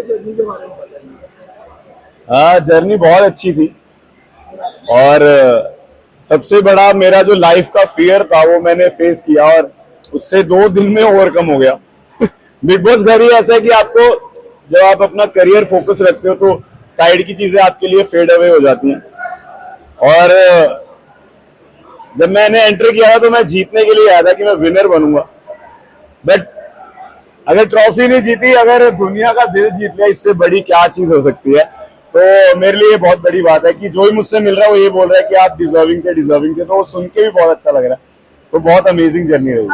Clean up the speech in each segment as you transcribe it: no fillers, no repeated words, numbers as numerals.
Journey के बारे में बताइए। हाँ, जर्नी बहुत अच्छी थी और सबसे बड़ा मेरा जो लाइफ का फियर था वो मैंने फेस किया और उससे 2 दिन में ओवरकम हो गया। बिग बॉस घर ही ऐसा है कि आपको जब आप अपना करियर फोकस रखते हो तो साइड की चीजें आपके लिए फेड अवे हो जाती हैं। और जब मैंने एंटर किया था तो मैं जीतने के लिए आया था कि मैं विनर बनूंगा, बट अगर ट्रॉफी नहीं जीती, अगर दुनिया का दिल जीत लिया, इससे बड़ी क्या चीज हो सकती है। तो मेरे लिए बहुत बड़ी बात है कि जो ही मुझसे मिल रहा है वो ये बोल रहा है कि आप डिजर्विंग थे, तो वो सुन के भी बहुत अच्छा लग रहा है। तो बहुत अमेजिंग जर्नी रही।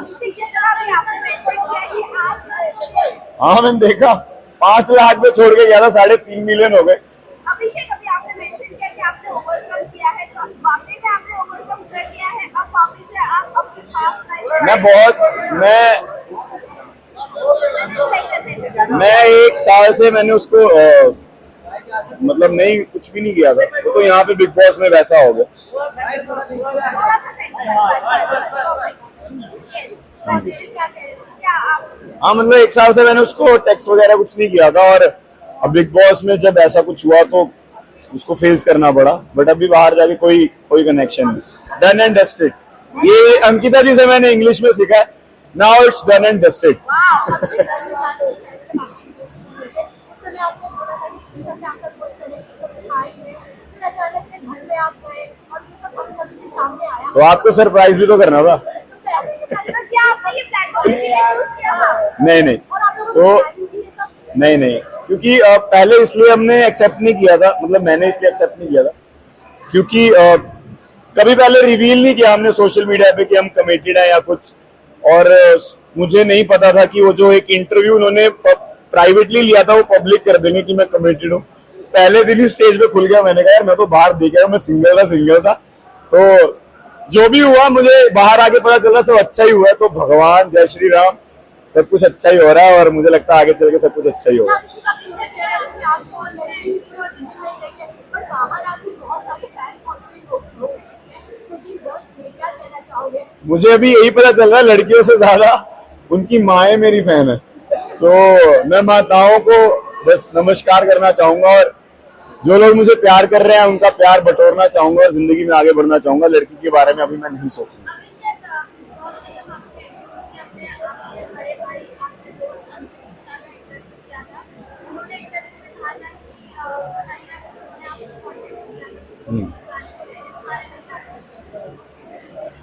हाँ, मैंने देखा 5 लाख पे छोड़ के गया था, 3.5 मिलियन हो गए। अभिषेक, अभी आपने मेंशन किया कि आपने ओवरकम किया है, तो वाकई में आपने ओवरकम कर लिया है। अब वापस से आप अपनी पास्ट लाइफ मैं 1 साल से मैंने उसको मतलब नहीं, कुछ भी नहीं किया था, तो यहाँ पे बिग बॉस में वैसा हो गया। हाँ, मतलब 1 साल से मैंने उसको टेक्स्ट वगैरह कुछ नहीं किया था और अब बिग बॉस में जब ऐसा कुछ हुआ तो उसको फेस करना पड़ा, बट अभी बाहर जाके कोई कनेक्शन नहीं। डन एंड डस्टेड, ये अंकिता जी से मैंने इंग्लिश में सीखा है। Now it's done and dusted. तो आपको सरप्राइज भी तो करना था। नहीं, तो नहीं, क्योंकि पहले इसलिए हमने एक्सेप्ट नहीं किया था, मतलब मैंने इसलिए एक्सेप्ट नहीं किया था क्योंकि कभी पहले रिवील नहीं किया हमने सोशल मीडिया पे कि हम कमिटेड हैं या कुछ, और मुझे नहीं पता था कि वो जो एक इंटरव्यू उन्होंने प्राइवेटली लिया था वो पब्लिक कर देंगे कि मैं कमिटेड हूँ। पहले दिन ही स्टेज पे खुल गया, मैंने कहा यार मैं तो बाहर देखा, मैं सिंगल था। तो जो भी हुआ मुझे बाहर आके पता चला सब अच्छा ही हुआ है। तो भगवान, जय श्री राम, सब कुछ अच्छा ही हो रहा है और मुझे लगता है आगे चल के सब कुछ अच्छा ही होगा। मुझे अभी यही पता चल रहा है लड़कियों से ज्यादा उनकी माएं मेरी फैन है, तो मैं माताओं को बस नमस्कार करना चाहूंगा और जो लोग मुझे प्यार कर रहे हैं उनका प्यार बटोरना चाहूंगा और जिंदगी में आगे बढ़ना चाहूंगा। लड़की के बारे में अभी मैं नहीं सोचूंगा।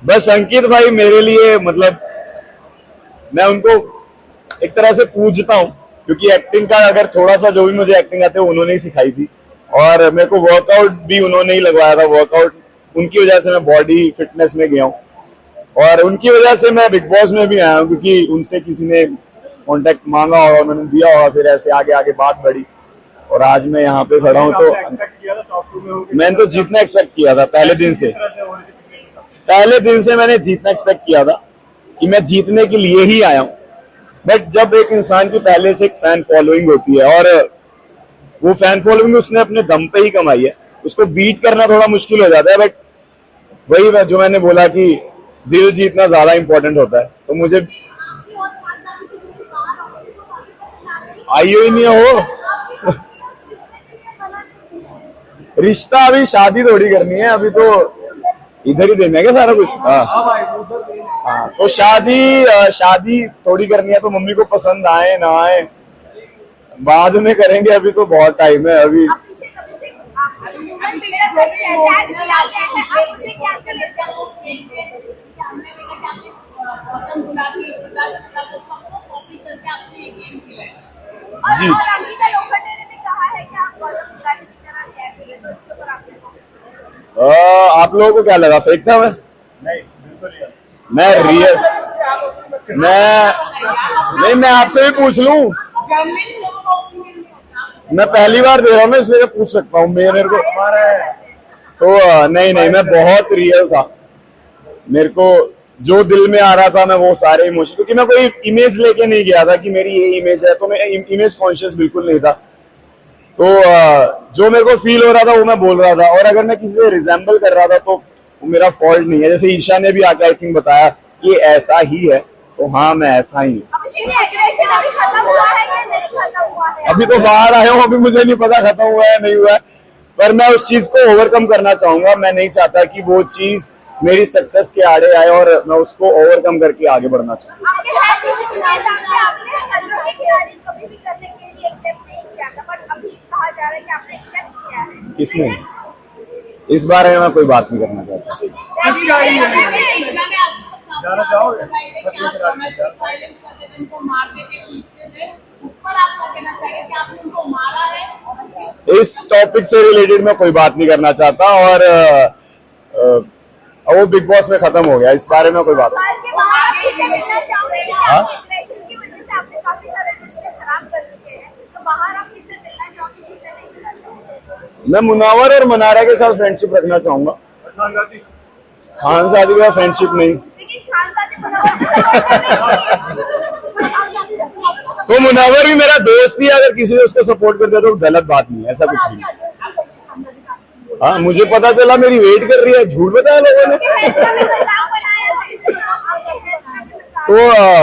बस अंकित भाई मेरे लिए, मतलब मैं उनको एक तरह से पूजता हूँ क्योंकि एक्टिंग का अगर थोड़ा सा जो भी मुझे एक्टिंग आती है उन्होंने ही सिखाई थी और मेरे को वर्कआउट भी उन्होंने ही लगवाया था। वर्कआउट उनकी वजह से मैं बॉडी फिटनेस में गया हूँ और उनकी वजह से मैं बिग बॉस में भी आया हूँ क्योंकि उनसे किसी ने कांटेक्ट मांगा होगा, उन्होंने दिया होगा, फिर ऐसे आगे आगे बात बढ़ी और आज मैं यहाँ पे खड़ा हूँ। तो मैंने तो जीतना एक्सपेक्ट किया था पहले दिन से मैंने जीतना एक्सपेक्ट किया था कि मैं जीतने के लिए ही आया हूँ। बट जब एक इंसान की पहले से एक फैन फॉलोइंग होती है और वो फैन फॉलोइंग उसने अपने दम पे ही कमाई है, उसको बीट करना थोड़ा मुश्किल हो जाता है। बट वही जो मैंने बोला कि दिल जीतना ज्यादा इंपॉर्टेंट होता है, तो मुझे आइयो ही नहीं हो रिश्ता, अभी शादी थोड़ी करनी है, अभी तो इधर ही देना है क्या सारा कुछ। हाँ, तो शादी थोड़ी करनी है, तो मम्मी को पसंद आए ना आए बाद में करेंगे, अभी तो बहुत टाइम है। अभी जी आप लोगों को क्या लगा, फेक था मैं रियल मैं आपसे भी पूछ लूं, मैं पहली बार दे रहा हूँ ना इसलिए पूछ सकता हूँ मेरे को। तो नहीं मैं बहुत रियल था, मेरे को जो दिल में आ रहा था मैं वो सारे इमोशन, क्योंकि मैं कोई इमेज लेके नहीं गया था कि मेरी ये इमेज है, तो मैं इमेज कॉन्शियस बिल्कुल नहीं था। तो जो मेरे को फील हो रहा था वो मैं बोल रहा था, और अगर मैं किसी से रिजेंबल कर रहा था तो वो मेरा फॉल्ट नहीं है। जैसे ईशा ने भी आके आई थिंक बताया कि ऐसा ही है, तो हाँ मैं ऐसा ही हूँ। अभिषेक एग्रेशन अभी खत्म हुआ है या नहीं खत्म हुआ है? अभी तो बाहर आया हूँ, अभी मुझे नहीं पता खत्म हुआ है नहीं हुआ है, पर मैं उस चीज को ओवरकम करना चाहूंगा। मैं नहीं चाहता कि वो चीज मेरी सक्सेस के आड़े आए और मैं उसको ओवरकम करके आगे बढ़ना चाहूंगा। आपके हेल्थ इश्यूज के सामने आपने खतरों के खिलाड़ी कभी भी करने के लिए एक्सेप्ट नहीं किया था, बट अभी कहा जा रहा है कि आपने एक्सेप्ट किया है। किसने? इस बारे में मैं कोई बात नहीं करना चाहता। जाना चाहोगे? इस टॉपिक से रिलेटेड मैं कोई बात नहीं करना चाहता और वो बिग बॉस में खत्म हो गया, इस बारे में कोई बात नहीं। के बाहर आप किससे मिलना चाहोगे? हाँ? एग्रेशन की वजह से आपने काफी सारे रिश्ते खराब कर चुके हैं, तो बाहर आप किससे मिलना चाहोगे, किससे नहीं मिलना चाहोगे? मैं मुनावर और मनारा के साथ फ्रेंडशिप रखना चाहूंगा। खानजादी का फ्रेंडशिप नहीं, लेकिन खानदानी मुनावर को support करने तो मुनावर भी मेरा दोस्त ही है, अगर किसी ने उसको सपोर्ट कर दिया तो गलत बात नहीं है, ऐसा कुछ नहीं है। हाँ मुझे पता चला मेरी वेट कर रही है, झूठ बताया लोगों ने। तो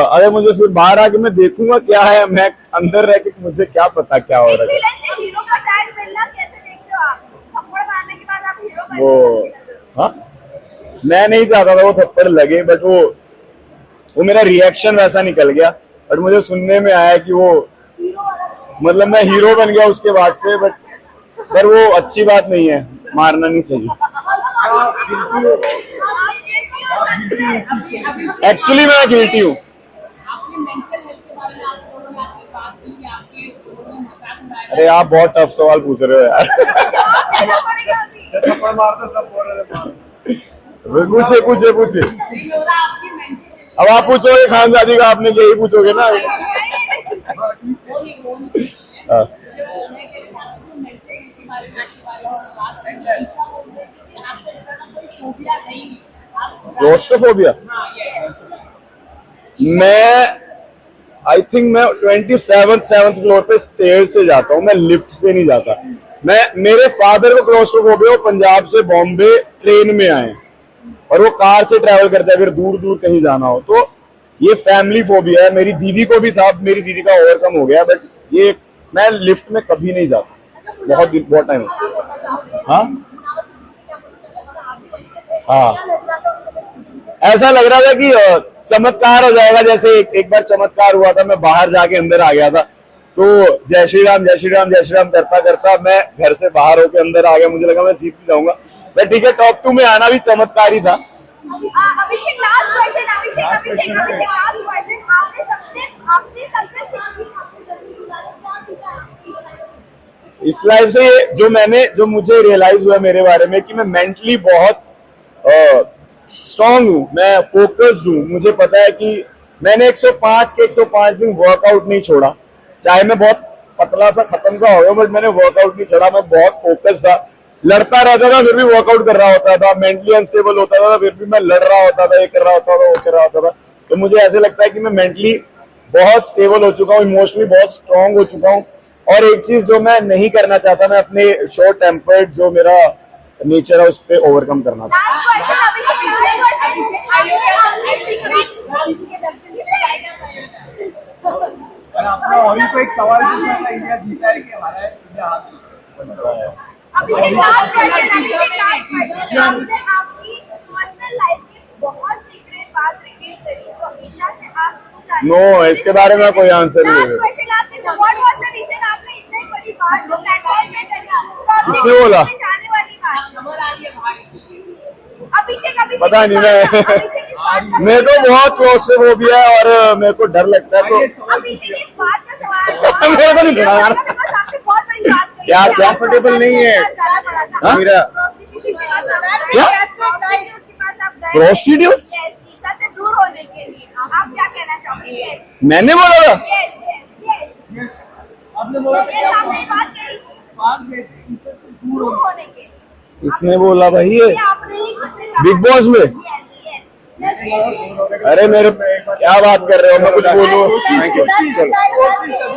अगर मुझे फिर बाहर आके मैं देखूंगा क्या है, मैं अंदर रह के मुझे क्या पता क्या हो रहा है। हीरो का टैग मिलना कैसे देखते हो आप? थप्पड़ मारने के बाद आप हीरो बन वो हाँ मैं नहीं चाहता था वो थप्पड़ लगे, बट वो मेरा रिएक्शन वैसा निकल गया। बट मुझे सुनने में आया कि वो मतलब मैं हीरो बन गया उसके बाद से, बट पर वो अच्छी बात नहीं है, मारना नहीं चाहिए। एक्चुअली मैं गिल्टी हूँ। अरे आप बहुत टफ सवाल पूछ रहे हो यार। पूछे पूछे पूछे, अब आप पूछोगे खानजादी का, आपने यही पूछोगे ना। हाँ। क्लोस्ट्रोफोबिया मैं आई थिंक मैं 27th फ्लोर पे स्टेयर से जाता हूँ, मैं लिफ्ट से नहीं जाता। मेरे फादर को क्लोस्ट्रोफोबिया, वो पंजाब से बॉम्बे ट्रेन में आए और वो कार से ट्रैवल करते हैं अगर दूर दूर कहीं जाना हो, तो ये फैमिली फोबिया है। मेरी दीदी को भी था, मेरी दीदी का ओवरकम हो गया, बट ये मैं लिफ्ट में कभी नहीं जाता, बहुत टाइम। हाँ हाँ ऐसा लग रहा था कि चमत्कार हो जाएगा, जैसे एक बार चमत्कार हुआ था, मैं बाहर जाके अंदर आ गया था, तो जय श्री राम जय श्री राम जय श्री राम करता करता मैं घर से बाहर होके अंदर आ गया। मुझे लगा मैं जीत भी जाऊंगा, बट ठीक है, टॉप 2 में आना भी चमत्कार ही था। अभिषेक लास्ट क्वेश्चन, अभिषेक लास्ट क्वेश्चन, आपने सबसे इस लाइफ से जो मुझे रियलाइज हुआ मेरे बारे में कि मैं मेंटली बहुत स्ट्रांग हूँ, मैं फोकस्ड हूँ। मुझे पता है कि मैंने 105 के 105 दिन वर्कआउट नहीं छोड़ा, चाहे मैं बहुत पतला सा खत्म सा हो गया, बट मैंने वर्कआउट नहीं छोड़ा। मैं बहुत फोकस था, लड़ता रहता था फिर भी वर्कआउट कर रहा होता था, मेंटली अनस्टेबल होता था फिर भी मैं लड़ रहा होता था, ये कर रहा होता था वो कर रहा होता था। तो मुझे ऐसे लगता है कि मैं मेंटली बहुत स्टेबल हो चुका हूँ, इमोशनली बहुत स्ट्रांग हो चुका हूँ। और एक चीज जो मैं नहीं करना चाहता, मैं अपने शॉर्ट टेम्पर्ड जो मेरा नेचर है उस पर ओवरकम करना था। आपको एक सवाल पूछना था, इंडिया जीता है कि हमारा इंडिया हार गया? अभिषेक लास्ट क्वेश्चन, आपने आपकी पर्सनल लाइफ की बहुत सीक्रेट बात रिवील करी, तो ईशा से आप नो, इसके बारे में कोई आंसर नहीं है। व्हाट वाज द रीजन आपने इतनी बड़ी बात जो प्लेटफॉर्म पे करी? किसने बोला? जाने वाली बात। अभिषेक पता नहीं, मेरे को बहुत क्लोस्ट्रोफोबिया है और मेरे को डर लगता है, तो अभिषेक इस बात का सवाल मेरे को नहीं सुना यार। आपने बहुत बड़ी बात करी। क्या कंफर्टेबल नहीं है मेरा? क्या प्रोस्टिट्यूट? ईशा से दूर होने के लिए आप क्या कहना चाहोगे? मैंने बोला था? आपने बोला आपने बात कही दूर होने के लिए। इसने बोला भाई ये आपने ही बिग बॉस में? अरे मेरे क्या बात कर रहे हो, मैं कुछ बोलूं? Thank you. चलो।